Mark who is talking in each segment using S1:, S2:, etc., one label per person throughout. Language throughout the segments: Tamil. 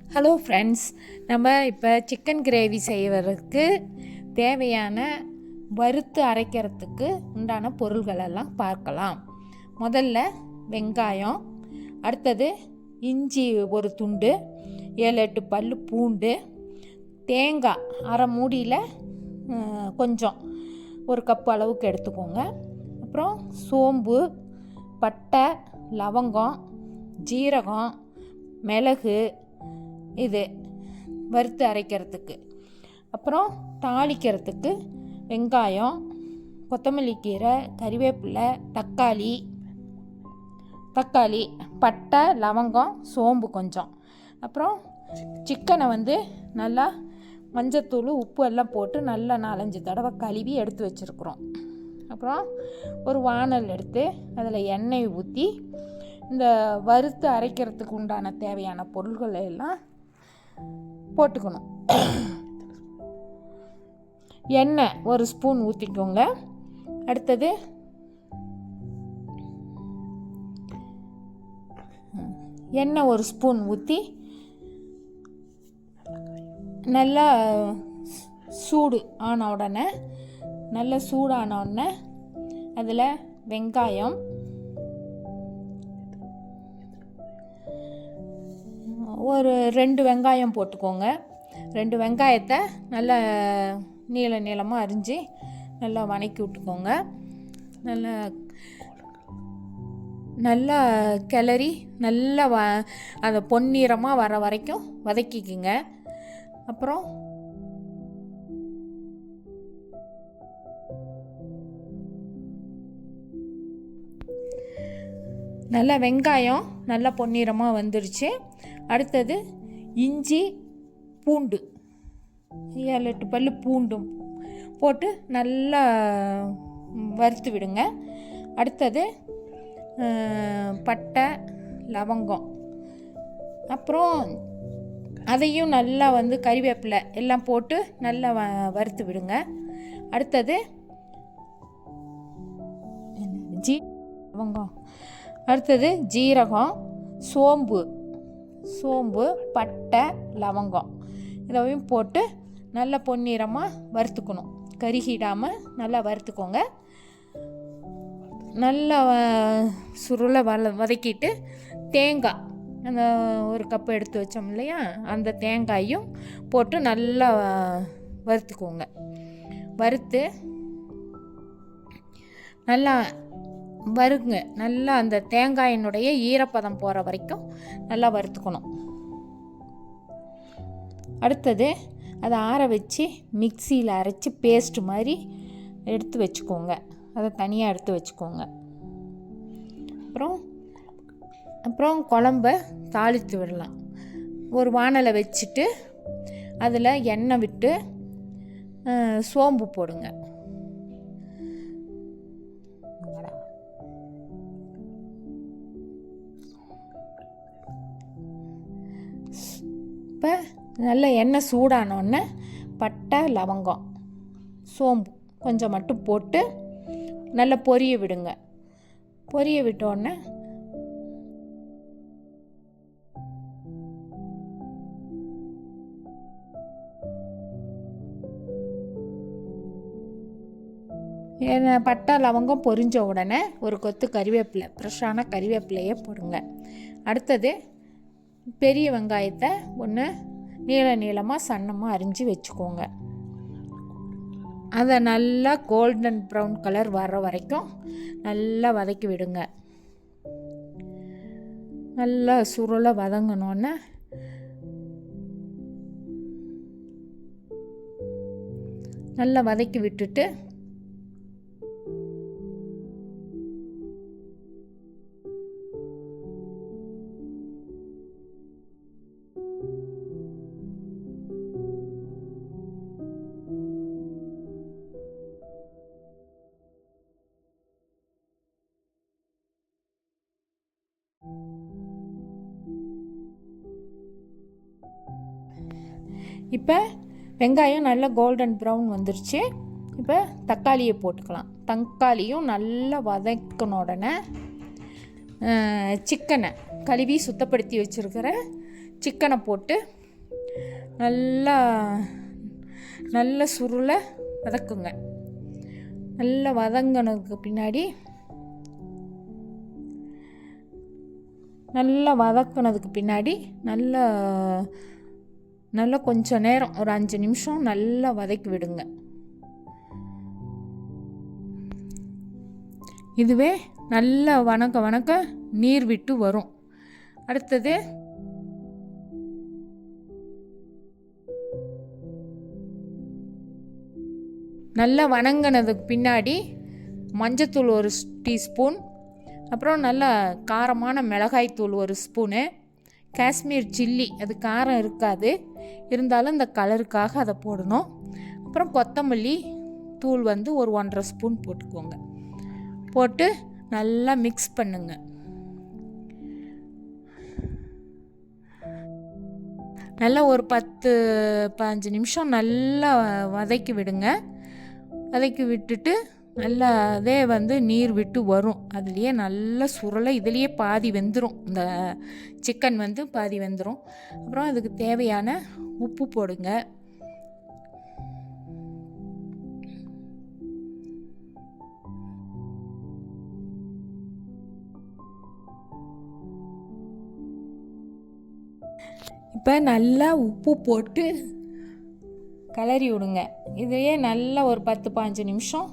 S1: ஹலோ ஃப்ரெண்ட்ஸ், நம்ம இப்போ சிக்கன் கிரேவி செய்வதற்கு தேவையான வறுத்து அரைக்கிறதுக்கு உண்டான பொருள்களெல்லாம் பார்க்கலாம். முதல்ல வெங்காயம், அடுத்தது இஞ்சி ஒரு துண்டு, 7-8 பல் பூண்டு, தேங்காய் அரை மூடியில் கொஞ்சம் ஒரு கப்பு அளவுக்கு எடுத்துக்கோங்க. அப்புறம் சோம்பு, பட்டை, லவங்கம், ஜீரகம், மிளகு, இது வறுத்து அரைக்கிறதுக்கு. அப்புறம் தாளிக்கிறதுக்கு வெங்காயம், கொத்தமல்லி கீரை, கறிவேப்பிலை, தக்காளி, பட்டை, லவங்கம், சோம்பு கொஞ்சம். அப்புறம் சிக்கனை நல்லா மஞ்சத்தூள், உப்பு எல்லாம் போட்டு நல்லா 4-5 தடவை கழுவி எடுத்து வச்சுருக்குறோம். அப்புறம் ஒரு வாணல் எடுத்து அதில் எண்ணெய் ஊற்றி இந்த வறுத்து அரைக்கிறதுக்கு உண்டான தேவையான பொருள்களை எல்லாம் போட்டுக்கணும். எண்ணெய் ஒரு ஸ்பூன் ஊற்றிக்கோங்க. அடுத்தது எண்ணெய் ஒரு ஸ்பூன் ஊற்றி நல்லா சூடான உடனே அதில் வெங்காயம், ஒரு 2 வெங்காயம் போட்டுக்கோங்க. 2 வெங்காயத்தை நல்லா நீளமாக அரிஞ்சு நல்லா வதக்கி விட்டுக்கோங்க. நல்லா கிளறி நல்லா அதை பொன்னிறமாக வர வரைக்கும் வதக்கிக்குங்க. அப்புறம் நல்லா வெங்காயம் நல்லா பொன்னிறமாக வந்துடுச்சு. அடுத்தது இஞ்சி, பூண்டு, 7-8 பல் பூண்டும் போட்டு நல்லா வறுத்து விடுங்க. அடுத்தது பட்டை, லவங்கம், அப்புறம் அதையும் நல்லா கறிவேப்பிலை எல்லாம் போட்டு நல்லா வறுத்து விடுங்க. அடுத்தது லவங்கம், அடுத்தது ஜீரகம், சோம்பு, பட்டை, லவங்கம் இதையும் போட்டு நல்லா பொன்னிறமாக வறுத்துக்கணும். கருகிடாமல் நல்லா வறுத்துக்கோங்க. நல்லா சுருளை வதக்கிட்டு தேங்காய், அந்த ஒரு கப்பு எடுத்து வச்சோம் இல்லையா, அந்த தேங்காயும் போட்டு நல்லா வறுத்துக்கோங்க. வறுத்து நல்லா வறுங்க. நல்லா அந்த தேங்காயினுடைய ஈரப்பதம் போகிற வரைக்கும் நல்லா வறுத்துக்கணும். அடுத்தது அதை ஆற வச்சு மிக்சியில் அரைச்சி பேஸ்ட் மாதிரி எடுத்து வச்சுக்கோங்க. அதை தனியாக எடுத்து வச்சுக்கோங்க. அப்புறம் குழம்ப தாளித்து விடலாம். ஒரு வாணலை வச்சுட்டு அதில் எண்ணெய் விட்டு சோம்பு போடுங்க. இப்போ நல்ல எண்ணெய் சூடானோடனே பட்டை, லவங்கம், சோம்பு கொஞ்சம் மட்டும் போட்டு நல்லா பொரிய விடுங்க. பொரிய விட்டோடனே பட்டை, லவங்கம் பொரிஞ்ச உடனே ஒரு கொத்து கறிவேப்பிலை, ஃப்ரெஷ்ஷான கறிவேப்பிலையே போடுங்க. அடுத்தது பெரிய வெங்காயத்தை ஒன்று நீளமாக சன்னமாக அரிஞ்சு வச்சுக்கோங்க. அதை நல்லா கோல்டன் ப்ரௌன் கலர் வர்ற வரைக்கும் நல்லா வதக்கி விடுங்க. நல்லா சுருளை வதங்கினோன்னே நல்லா வதக்கி விட்டுட்டு இப்போ வெங்காயம் நல்லா கோல்டன் ப்ரௌன் வந்துருச்சு. இப்போ தக்காளியை போட்டுக்கலாம். தக்காளியும் நல்லா வதக்கின உடனே சிக்கனை கழுவி சுத்தப்படுத்தி வச்சுருக்கிற சிக்கனை போட்டு நல்ல சுருளை வதக்குங்க. நல்லா வதங்கினதுக்கு பின்னாடி நல்லா கொஞ்சம் நேரம் ஒரு 5 நிமிஷம் நல்லா வதக்கி விடுங்க. இதுவே நல்லா வணக்க நீர் விட்டு வரும். அடுத்தது நல்லா வணங்கினதுக்கு பின்னாடி மஞ்சத்தூள் 1 டீஸ்பூன், அப்புறம் நல்லா காரமான மிளகாய்த்தூள் 1 ஸ்பூனு, காஷ்மீர் சில்லி, அது காரம் இருக்காது, இருந்தாலும் இந்த கலருக்காக அதை போடணும். அப்புறம் கொத்தமல்லி தூள் வந்து ஒரு 1.5 ஸ்பூன் போட்டுக்கோங்க. போட்டு நல்லா மிக்ஸ் பண்ணுங்க. நல்லா ஒரு 10-15 நிமிஷம் நல்லா வதக்கி விடுங்க. வதக்கி விட்டுட்டு நல்லா அதே வந்து நீர் விட்டு வரும். அதுலேயே நல்லா சுருளை, இதுலேயே பாதி வெந்துடும், இந்த சிக்கன் வந்து பாதி வெந்துடும். அப்புறம் அதுக்கு தேவையான உப்பு போடுங்க. இப்போ நல்லா உப்பு போட்டு கிளறி விடுங்க. இதையே நல்லா ஒரு 10-15 நிமிஷம்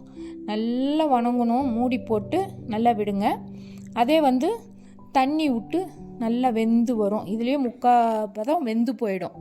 S1: நல்லா வணங்கணும். மூடி போட்டு நல்லா விடுங்க. அதே வந்து தண்ணி விட்டு நல்லா வெந்து வரும். இதுலேயே 3/4 பதம் வெந்து போயிடும்.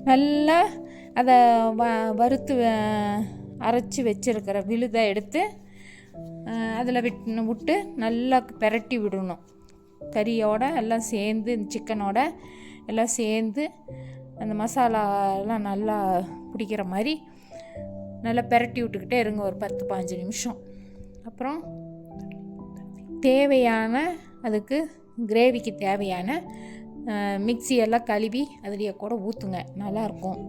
S1: நல்லா அதை வறுத்து அரைச்சி வச்சுருக்கிற விழுதை எடுத்து அதில் விட்டு நல்லா பெரட்டி விடணும். கறியோடு எல்லாம் சேர்ந்து, சிக்கனோட எல்லாம் சேர்ந்து அந்த மசாலாலாம் நல்லா பிடிக்கிற மாதிரி நல்லா பெரட்டி விட்டுக்கிட்டே இருங்க ஒரு 10-15 நிமிஷம். அப்புறம் தேவையான, அதுக்கு கிரேவிக்கு தேவையான மிக்சியெல்லாம் கழுவி அதுலேயே கூட ஊற்றுங்க, நல்லாயிருக்கும்.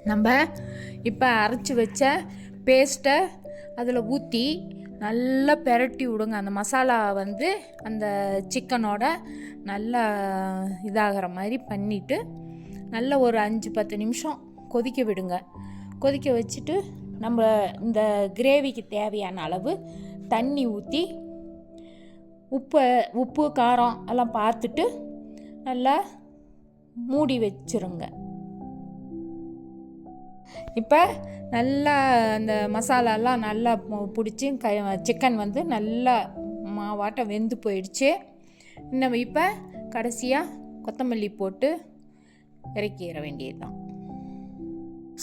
S1: நம்ம இப்போ அரைச்சி வச்ச பேஸ்ட்டை அதில் ஊற்றி நல்லா பெரட்டி விடுங்க. அந்த மசாலா வந்து அந்த சிக்கனோட நல்லா இதாகிற மாதிரி பண்ணிவிட்டு நல்லா ஒரு 5-10 நிமிஷம் கொதிக்க விடுங்க. கொதிக்க வச்சுட்டு நம்ம இந்த கிரேவிக்கு தேவையான அளவு தண்ணி ஊற்றி உப்பு காரம் எல்லாம் பார்த்துட்டு நல்லா மூடி வச்சுருங்க. இப்போ நல்லா அந்த மசாலாலாம் நல்லா பிடிச்சி சிக்கன் வந்து நல்லா மாவாட்டம் வெந்து போயிடுச்சு. இன்னும் இப்போ கடைசியாக கொத்தமல்லி போட்டு இறக்கிற வேண்டியது தான்.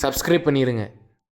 S2: சப்ஸ்கிரைப் பண்ணிடுங்க.